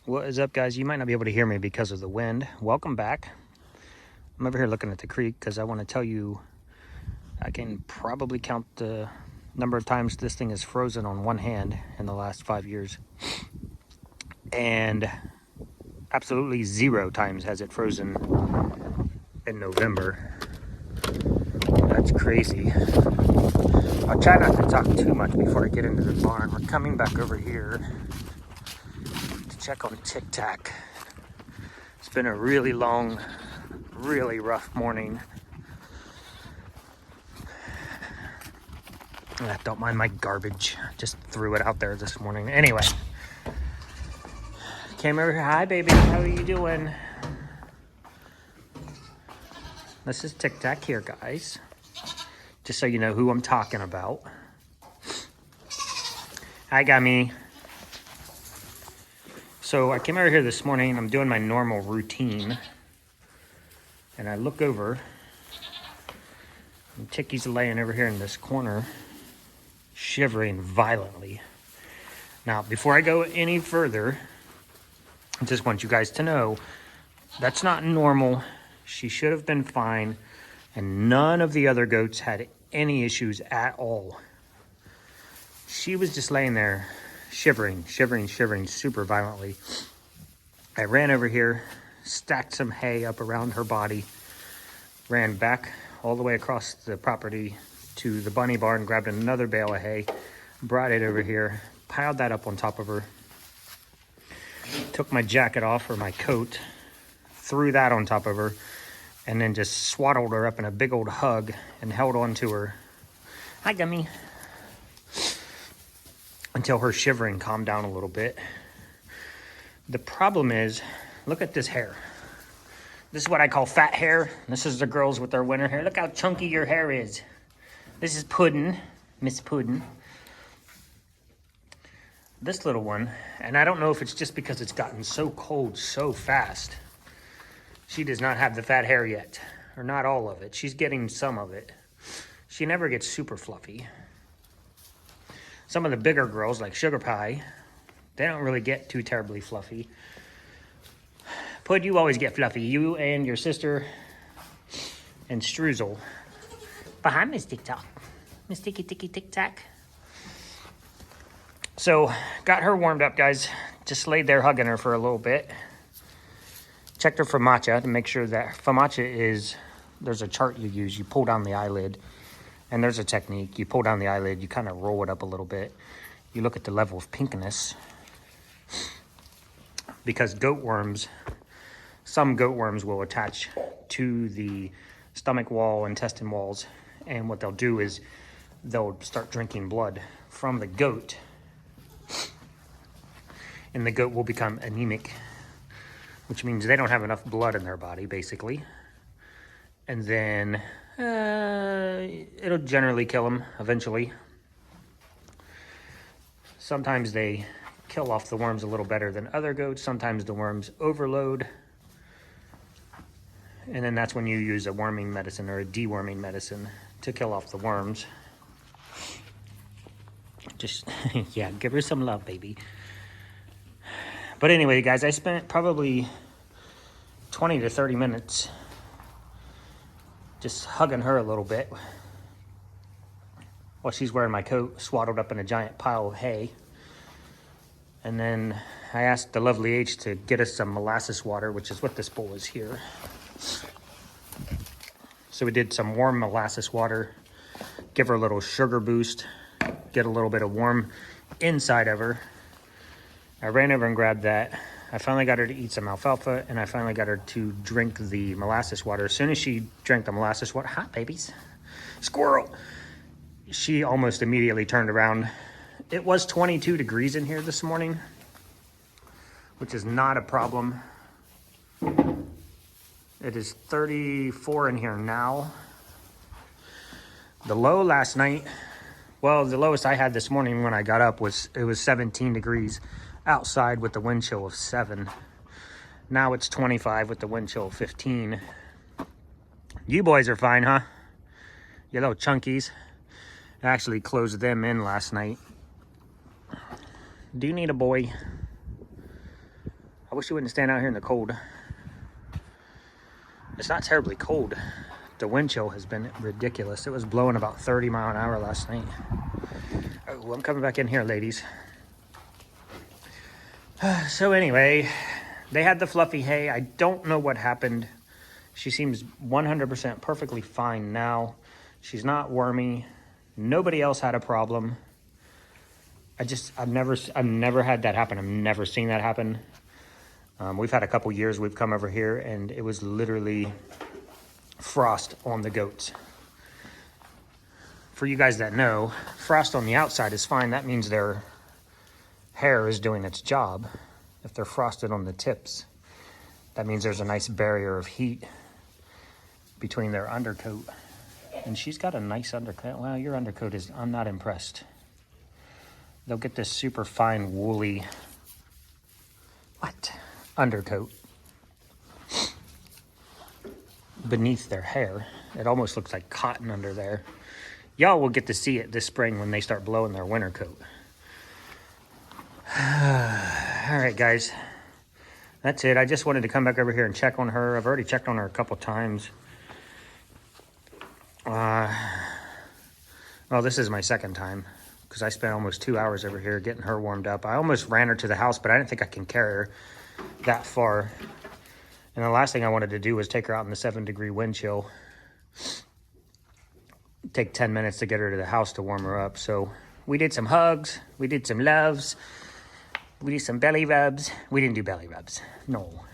What is up, guys? You might not be able to hear me because of the wind. Welcome back. I'm over here looking at the creek because I want to tell you I can probably count the number of times this thing is frozen on one hand in the last 5 years. And absolutely 0 times has it frozen in November. That's crazy. I'll try not to talk too much before I get into the barn. We're coming back over here to check on Tic-Tac. It's been a really long, really rough morning. Don't mind my garbage. Just threw it out there this morning. Anyway, came over here. Hi, baby. How are you doing? This is Tic-Tac here, guys. Just so you know who I'm talking about. Hi, Gummy. So I came over here this morning. I'm doing my normal routine. And I look over. And Ticky's laying over here in this corner, shivering violently. Now, before I go any further, I just want you guys to know that's not normal. She should have been fine. And none of the other goats had any issues at all. She was just laying there shivering super violently. I ran over here, stacked some hay up around her body, ran back all the way across the property to the bunny barn, grabbed another bale of hay, brought it over here, piled that up on top of her, took my jacket off or my coat, threw that on top of her, and then just swaddled her up in a big old hug and held on to her. Hi, Gummy. Until her shivering calmed down a little bit. The problem is, look at this hair. This is what I call fat hair. This is the girls with their winter hair. Look how chunky your hair is. This is Puddin', Miss Puddin'. This little one, and I don't know if it's just because it's gotten so cold so fast. She does not have the fat hair yet, or not all of it. She's getting some of it. She never gets super fluffy. Some of the bigger girls, like Sugar Pie, they don't really get too terribly fluffy. Pud, you always get fluffy. You and your sister and Struzel. Behind Miss Tic-Tac. Miss Tic-Tac. So, got her warmed up, guys. Just laid there hugging her for a little bit. Checked her for matcha to make sure that for matcha is, there's a chart you use. You pull down the eyelid, and there's a technique. You pull down the eyelid, you kind of roll it up a little bit. You look at the level of pinkness. Because goat worms, some goat worms will attach to the stomach wall, intestine walls, and what they'll do is they'll start drinking blood from the goat, and the goat will become anemic, which means they don't have enough blood in their body, basically. And then it'll generally kill them eventually. Sometimes they kill off the worms a little better than other goats. Sometimes the worms overload. And then that's when you use a worming medicine or a deworming medicine to kill off the worms. Just, yeah, give her some love, baby. But anyway, guys, I spent probably 20 to 30 minutes just hugging her a little bit while she's wearing my coat, swaddled up in a giant pile of hay. And then I asked the lovely H to get us some molasses water, which is what this bowl is here. So we did some warm molasses water, give her a little sugar boost, get a little bit of warm inside of her. I ran over and grabbed that. I finally got her to eat some alfalfa, and I finally got her to drink the molasses water. As soon as she drank the molasses water, hot babies, squirrel, she almost immediately turned around. It was 22 degrees in here this morning, which is not a problem. It is 34 in here now. The low last night, well, the lowest I had this morning when I got up was 17 degrees outside with the wind chill of 7. Now it's 25 with the wind chill of 15. You boys are fine, huh? You little chunkies. I actually closed them in last night. Do you need a boy? I wish you wouldn't stand out here in the cold. It's not terribly cold. The wind chill has been ridiculous. It was blowing about 30 miles an hour last night. Oh, I'm coming back in here, ladies. So anyway, they had the fluffy hay. I don't know what happened. She seems 100% perfectly fine now. She's not wormy. Nobody else had a problem. I've never had that happen. I've never seen that happen. We've had a couple years we've come over here and it was literally frost on the goats. For you guys that know, frost on the outside is fine. That means their hair is doing its job. If they're frosted on the tips, that means there's a nice barrier of heat between their undercoat. And she's got a nice undercoat. Well, your undercoat is, I'm not impressed. They'll get this super fine woolly, undercoat beneath their hair. It almost looks like cotton under there. Y'all will get to see it this spring when they start blowing their winter coat. All right, guys. That's it. I just wanted to come back over here and check on her. I've already checked on her a couple times. Well, this is my second time because I spent almost 2 hours over here getting her warmed up. I almost ran her to the house, but I didn't think I can carry her that far. And the last thing I wanted to do was take her out in the 7-degree wind chill. Take 10 minutes to get her to the house to warm her up. So we did some hugs. We did some loves. We did some belly rubs. We didn't do belly rubs. No.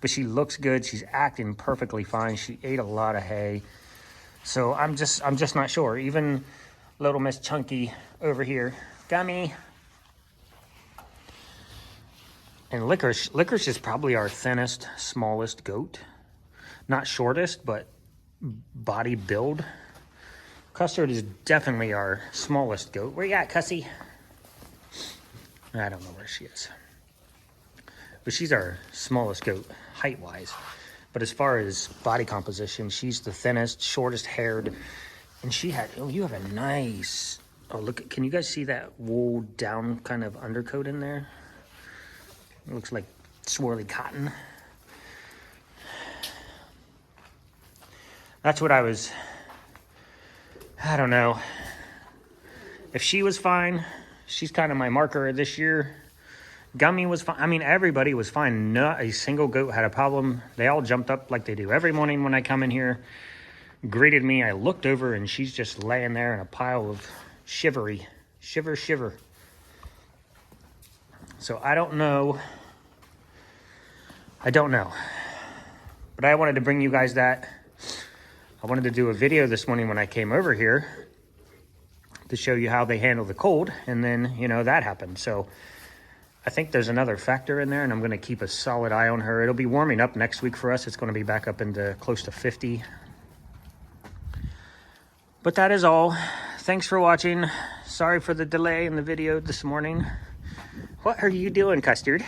But she looks good. She's acting perfectly fine. She ate a lot of hay. So I'm just not sure. Even little Miss Chunky over here. Gummy. And Licorice. Licorice is probably our thinnest, smallest goat. Not shortest, but body build. Custard is definitely our smallest goat. Where you at, Cussy? I don't know where she is. But she's our smallest goat, height-wise. But as far as body composition, she's the thinnest, shortest haired. And she had, oh, you have a nice, oh, look, can you guys see that wool down kind of undercoat in there? It looks like swirly cotton. That's what I don't know. If she was fine, she's kind of my marker this year. Gummy was fine. I mean, everybody was fine. Not a single goat had a problem. They all jumped up like they do every morning when I come in here. Greeted me. I looked over and she's just laying there in a pile of shivery. Shiver. So I don't know. But I wanted to bring you guys that. I wanted to do a video this morning when I came over here to show you how they handle the cold. And then, that happened. So I think there's another factor in there, and I'm going to keep a solid eye on her. It'll be warming up next week for us. It's going to be back up into close to 50. But that is all. Thanks for watching. Sorry for the delay in the video this morning. What are you doing, Custard?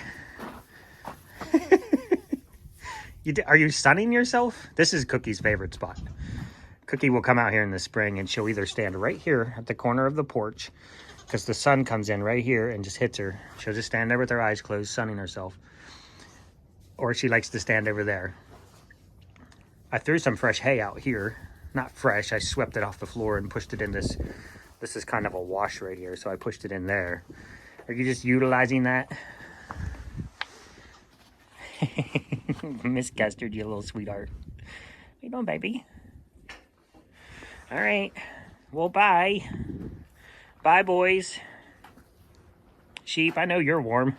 Are you sunning yourself? This is Cookie's favorite spot. Cookie will come out here in the spring, and she'll either stand right here at the corner of the porch, because the sun comes in right here and just hits her. She'll just stand there with her eyes closed, sunning herself. Or she likes to stand over there. I threw some fresh hay out here. Not fresh, I swept it off the floor and pushed it in this. This is kind of a wash right here, so I pushed it in there. Are you just utilizing that? Miss Custard, you little sweetheart. What you doing, baby? All right. Well, bye. Bye, boys. Sheep, I know you're warm.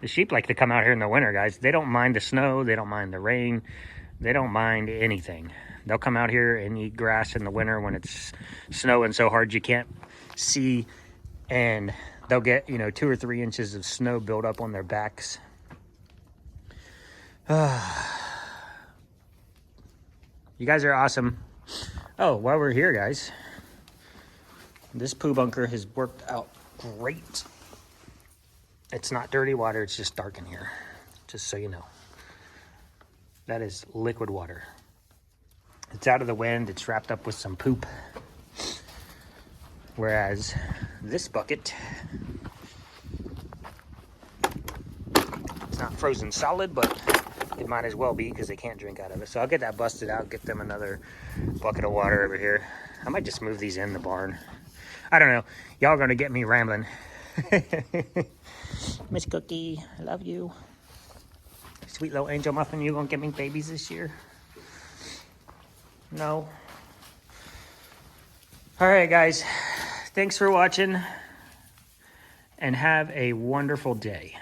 The sheep like to come out here in the winter, guys. They don't mind the snow. They don't mind the rain. They don't mind anything. They'll come out here and eat grass in the winter when it's snowing so hard you can't see. And they'll get, 2 or 3 inches of snow build up on their backs. You guys are awesome. Oh, while we're here, guys, this poo bunker has worked out great. It's not dirty water, it's just dark in here, just so you know. That is liquid water. It's out of the wind, it's wrapped up with some poop. Whereas this bucket It's not frozen solid, but it might as well be because they can't drink out of it. So I'll get that busted out, get them another bucket of water over here. I might just move these in the barn. I don't know. Y'all are going to get me rambling. Miss Cookie, I love you. Sweet little angel muffin, you going to get me babies this year? No. All right, guys. Thanks for watching, and have a wonderful day.